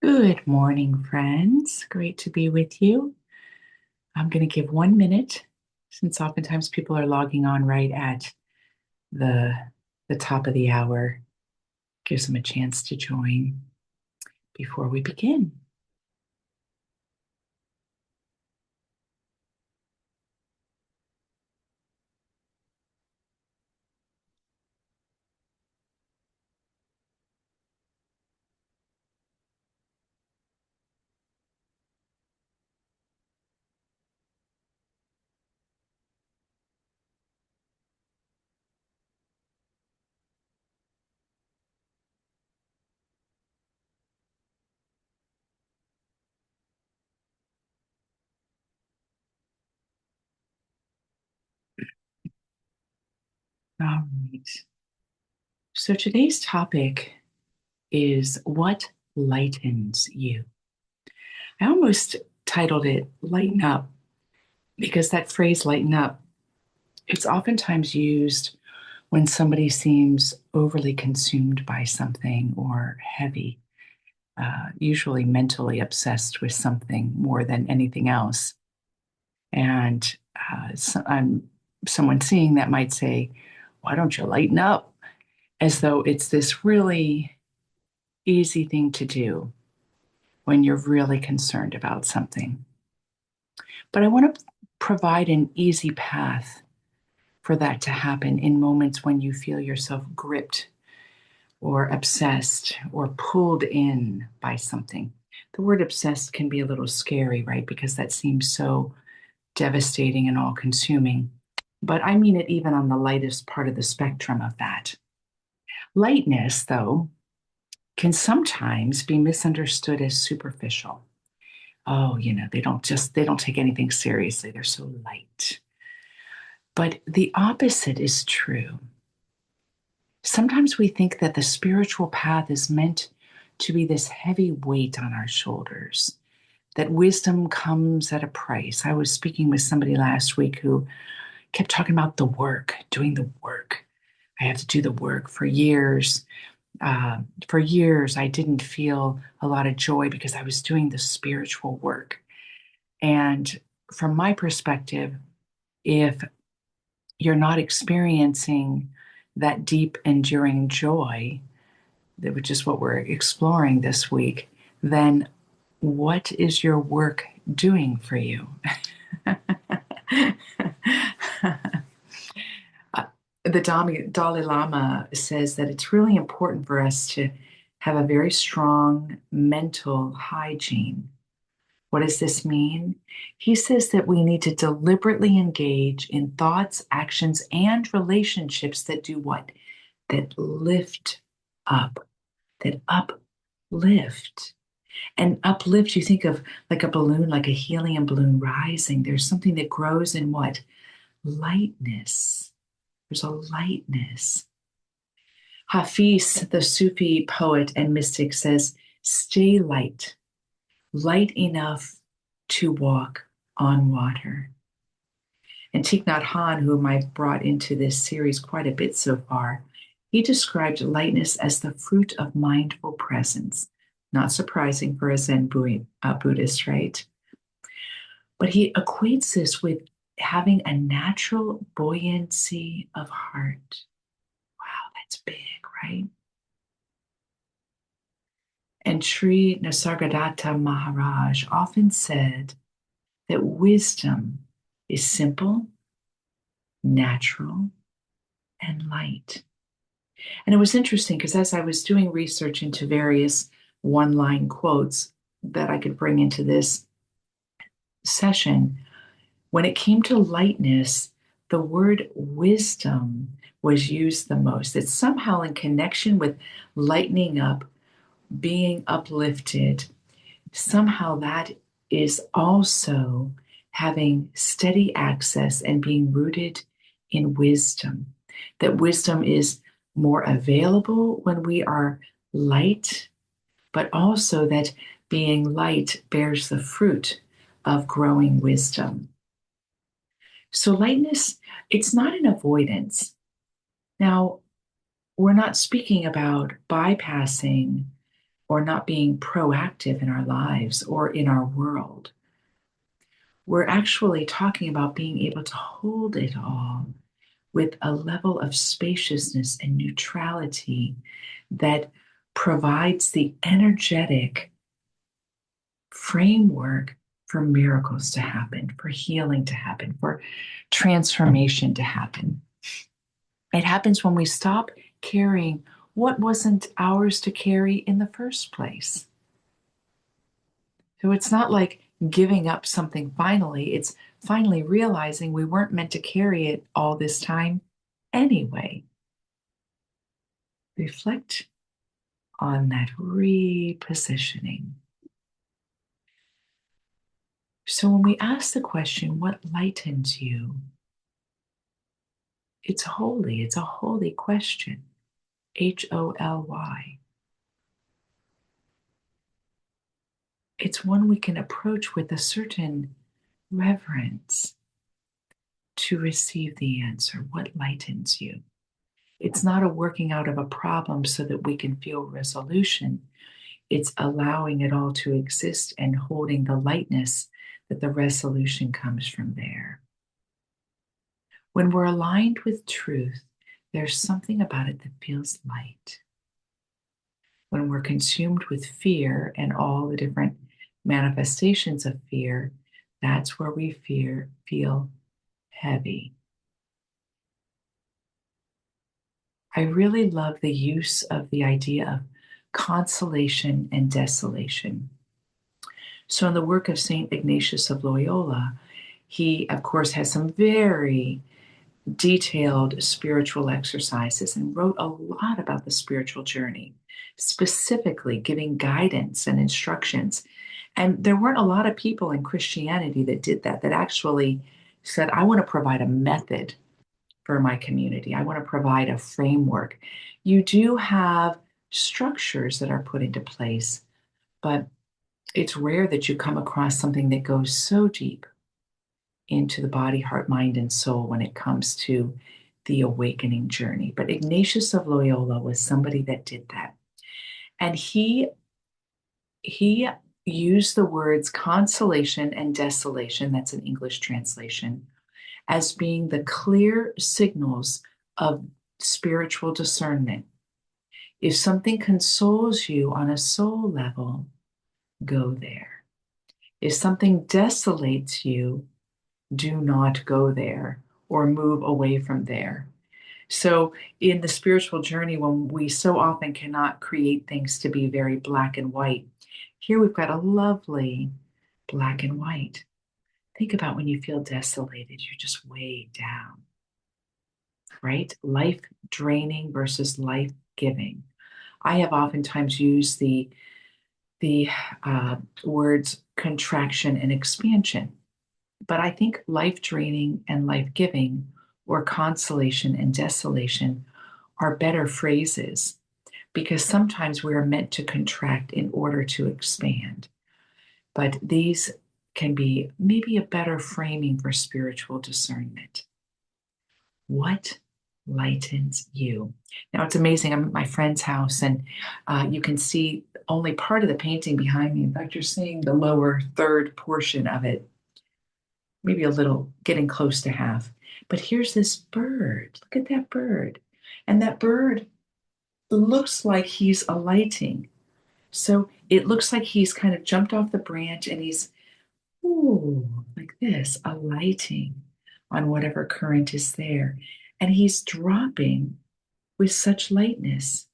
Good morning, friends. Great to be with you. I'm going to give 1 minute since oftentimes people are logging on right at the, the top of the hour. Gives them a chance to join before we begin. All right. So today's topic is what lightens you. I almost titled it Lighten Up because that phrase lighten up, it's oftentimes used when somebody seems overly consumed by something or heavy, usually mentally obsessed with something more than anything else. And someone seeing that might say, why don't you lighten up? As though it's this really easy thing to do when you're really concerned about something. But I want to provide an easy path for that to happen in moments when you feel yourself gripped or obsessed or pulled in by something. The word obsessed can be a little scary, right? Because that seems so devastating and all consuming. But I mean it even on the lightest part of the spectrum of that. Lightness, though, can sometimes be misunderstood as superficial. Oh, they don't take anything seriously. They're so light. But the opposite is true. Sometimes we think that the spiritual path is meant to be this heavy weight on our shoulders, that wisdom comes at a price. I was speaking with somebody last week who kept talking about the work, doing the work. I have to do the work for years. For years, I didn't feel a lot of joy because I was doing the spiritual work. And from my perspective, if you're not experiencing that deep, enduring joy, which is what we're exploring this week, then what is your work doing for you? The Dalai Lama says that it's really important for us to have a very strong mental hygiene. What does this mean? He says that we need to deliberately engage in thoughts, actions, and relationships that do what? That lift up, that uplift. And uplift, you think of like a balloon, like a helium balloon rising. There's something that grows in what? Lightness. There's a lightness. Hafiz, the Sufi poet and mystic, says, stay light, light enough to walk on water. And Thich Nhat Hanh, whom I've brought into this series quite a bit so far, he described lightness as the fruit of mindful presence. Not surprising for a Zen Buddhist, right? But he equates this with having a natural buoyancy of heart. Wow, that's big, right? And Sri Nisargadatta Maharaj often said that wisdom is simple, natural, and light. And it was interesting because as I was doing research into various one line quotes that I could bring into this session, when it came to lightness, the word wisdom was used the most. It's somehow in connection with lightening up, being uplifted. Somehow that is also having steady access and being rooted in wisdom. That wisdom is more available when we are light, but also that being light bears the fruit of growing wisdom. So, lightness, it's not an avoidance. Now, we're not speaking about bypassing or not being proactive in our lives or in our world. We're actually talking about being able to hold it all with a level of spaciousness and neutrality that provides the energetic framework for miracles to happen, for healing to happen, for transformation to happen. It happens when we stop carrying what wasn't ours to carry in the first place. So it's not like giving up something finally, it's finally realizing we weren't meant to carry it all this time anyway. Reflect on that repositioning. So when we ask the question, what lightens you? It's holy. It's a holy question. HOLY. It's one we can approach with a certain reverence to receive the answer. What lightens you? It's not a working out of a problem so that we can feel resolution. It's allowing it all to exist and holding the lightness that the resolution comes from there. When we're aligned with truth, there's something about it that feels light. When we're consumed with fear and all the different manifestations of fear, that's where we feel heavy. I really love the use of the idea of consolation and desolation. So, in the work of St. Ignatius of Loyola, he, of course, has some very detailed spiritual exercises and wrote a lot about the spiritual journey, specifically giving guidance and instructions. And there weren't a lot of people in Christianity that did that, that actually said, I want to provide a method for my community. I want to provide a framework. You do have structures that are put into place, but it's rare that you come across something that goes so deep into the body, heart, mind, and soul when it comes to the awakening journey. But Ignatius of Loyola was somebody that did that. And he used the words consolation and desolation, that's an English translation, as being the clear signals of spiritual discernment. If something consoles you on a soul level, go there. If something desolates you, do not go there or move away from there. So, in the spiritual journey, when we so often cannot create things to be very black and white, here we've got a lovely black and white. Think about when you feel desolated, you're just way down, right? Life draining versus life giving. I have oftentimes used the words contraction and expansion. But I think life draining and life giving, or consolation and desolation, are better phrases because sometimes we are meant to contract in order to expand. But these can be maybe a better framing for spiritual discernment. What lightens you? Now it's amazing. I'm at my friend's house and you can see only part of the painting behind me. In fact, you're seeing the lower third portion of it, maybe a little getting close to half. But here's this bird. Look at that bird. And that bird looks like he's alighting. So it looks like he's kind of jumped off the branch and he's, ooh, like this, alighting on whatever current is there. And he's dropping with such lightness.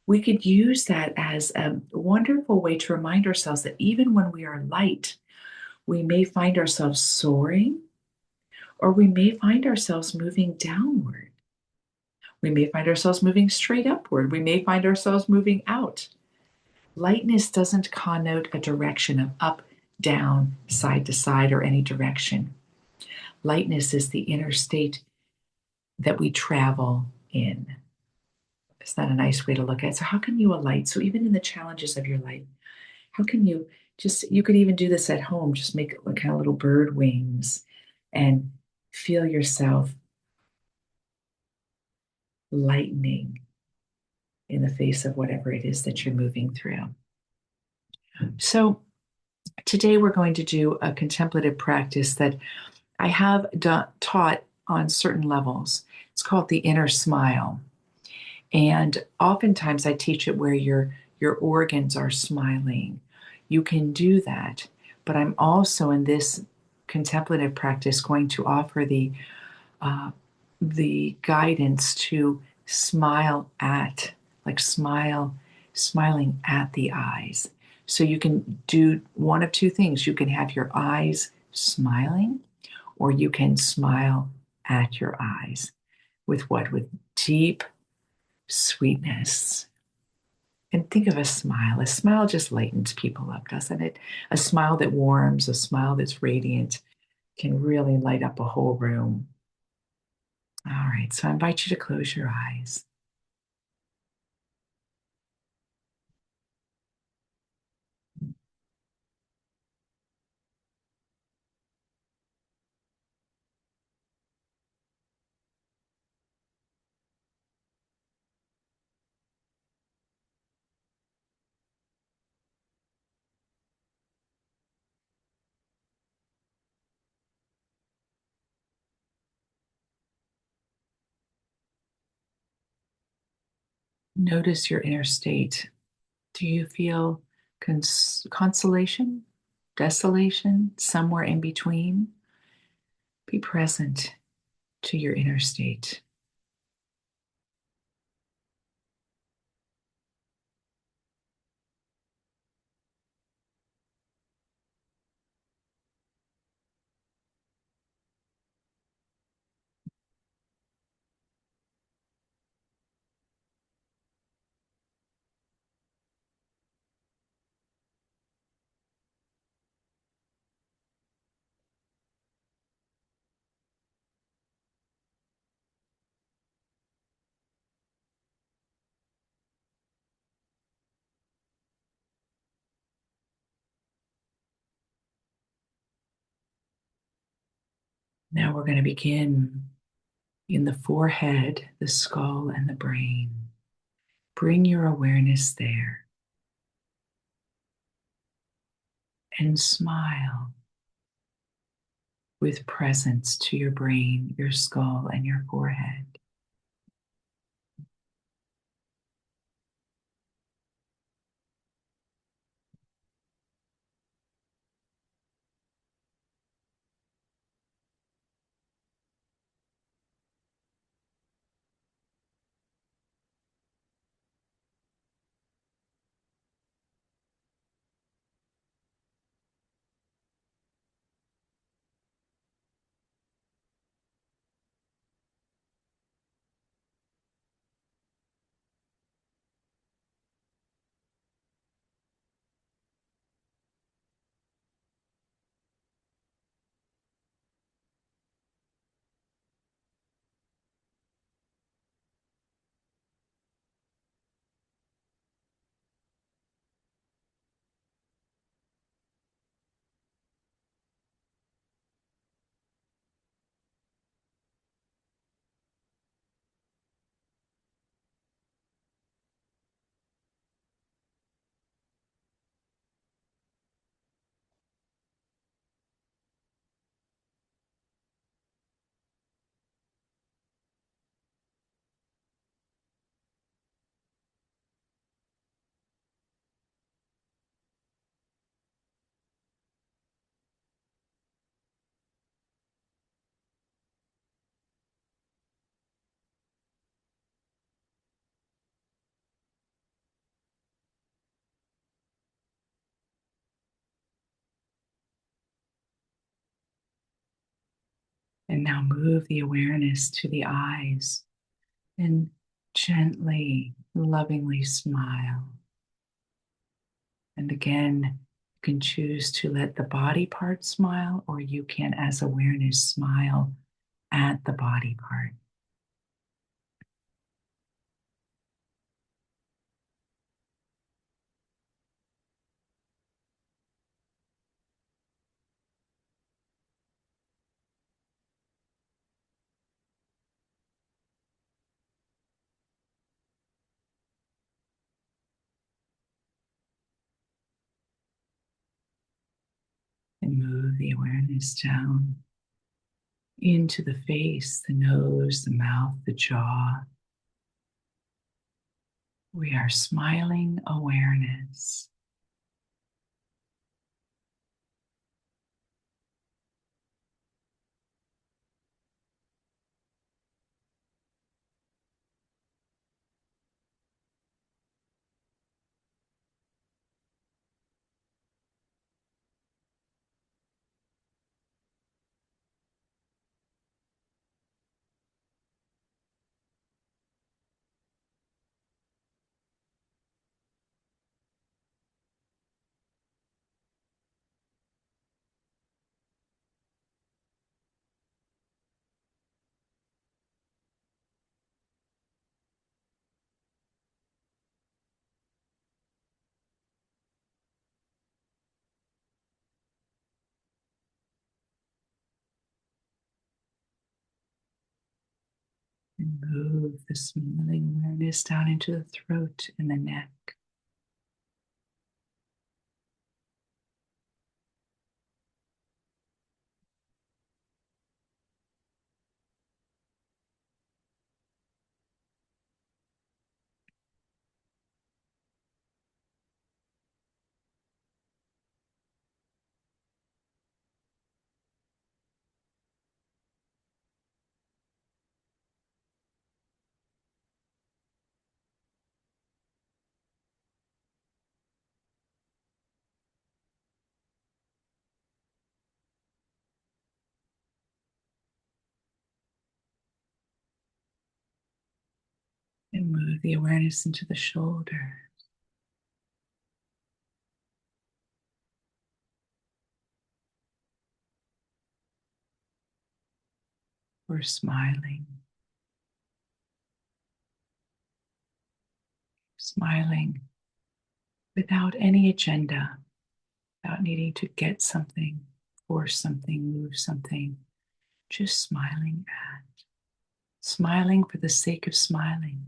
We could use that as a wonderful way to remind ourselves that even when we are light, we may find ourselves soaring, or we may find ourselves moving downward. We may find ourselves moving straight upward. We may find ourselves moving out. Lightness doesn't connote a direction of up, down, side to side, or any direction. Lightness is the inner state that we travel in. Is that a nice way to look at it? So how can you alight? So even in the challenges of your life, how can you you could even do this at home, just make like kind of little bird wings and feel yourself lightening in the face of whatever it is that you're moving through. So, today we're going to do a contemplative practice that I have taught on certain levels. It's called the inner smile. And oftentimes I teach it where your organs are smiling. You can do that, but I'm also in this contemplative practice going to offer the guidance to smile at, like smiling at the eyes. So you can do one of two things. You can have your eyes smiling, or you can smile at your eyes. With what? With deep sweetness. And think of a smile. A smile just lightens people up, doesn't it? A smile that warms, a smile that's radiant can really light up a whole room. All right, so I invite you to close your eyes. Notice your inner state. Do you feel consolation, desolation, somewhere in between? Be present to your inner state. Now we're going to begin in the forehead, the skull, and the brain. Bring your awareness there and smile with presence to your brain, your skull, and your forehead. And now move the awareness to the eyes and gently, lovingly smile. And again, you can choose to let the body part smile, or you can, as awareness, smile at the body part. And move the awareness down into the face, the nose, the mouth, the jaw. We are smiling awareness. And move the smiling awareness down into the throat and the neck. And move the awareness into the shoulder. We're smiling, smiling without any agenda, without needing to get something, force something, move something, just smiling for the sake of smiling.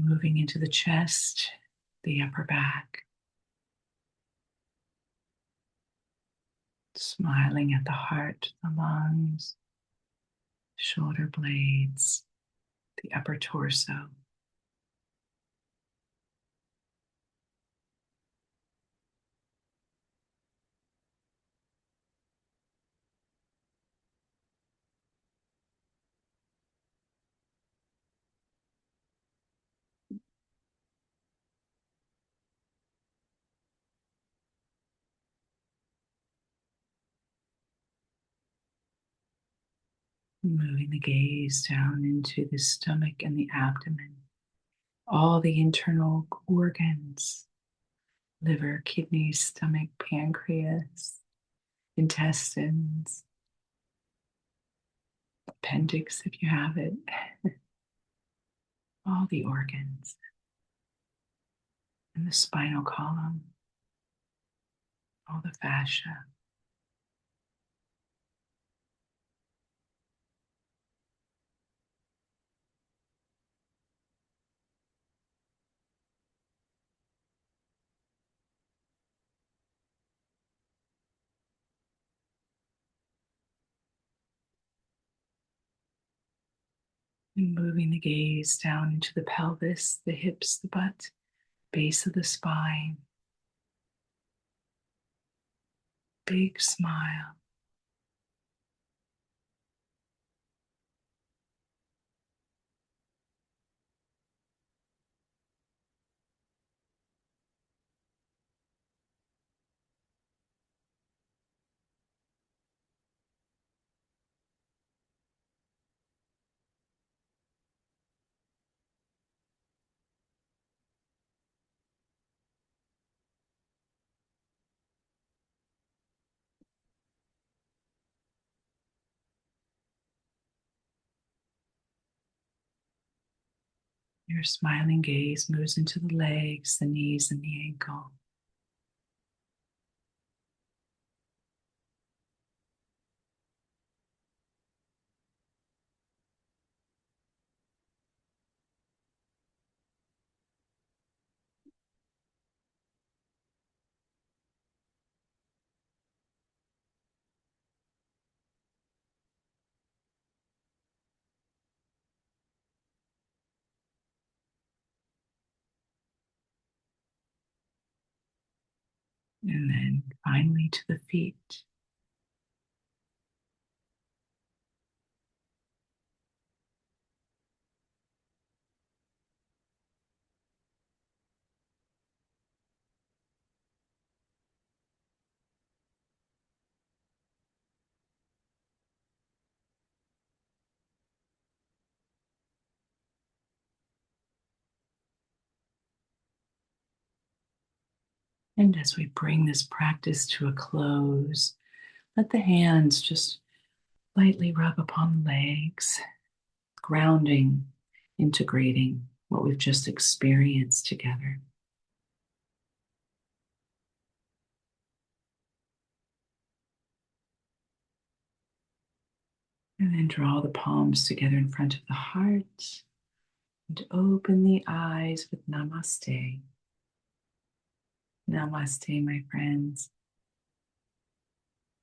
Moving into the chest, the upper back, smiling at the heart, the lungs, shoulder blades, the upper torso. Moving the gaze down into the stomach and the abdomen, all the internal organs, liver, kidneys, stomach, pancreas, intestines, appendix if you have it, all the organs, and the spinal column, all the fascia. And moving the gaze down into the pelvis, the hips, the butt, base of the spine. Big smile. Your smiling gaze moves into the legs, the knees, and the ankle. And then finally to the feet. And as we bring this practice to a close, let the hands just lightly rub upon the legs, grounding, integrating what we've just experienced together. And then draw the palms together in front of the heart and open the eyes with namaste. Namaste, my friends.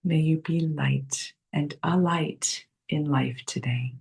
May you be light and a light in life today.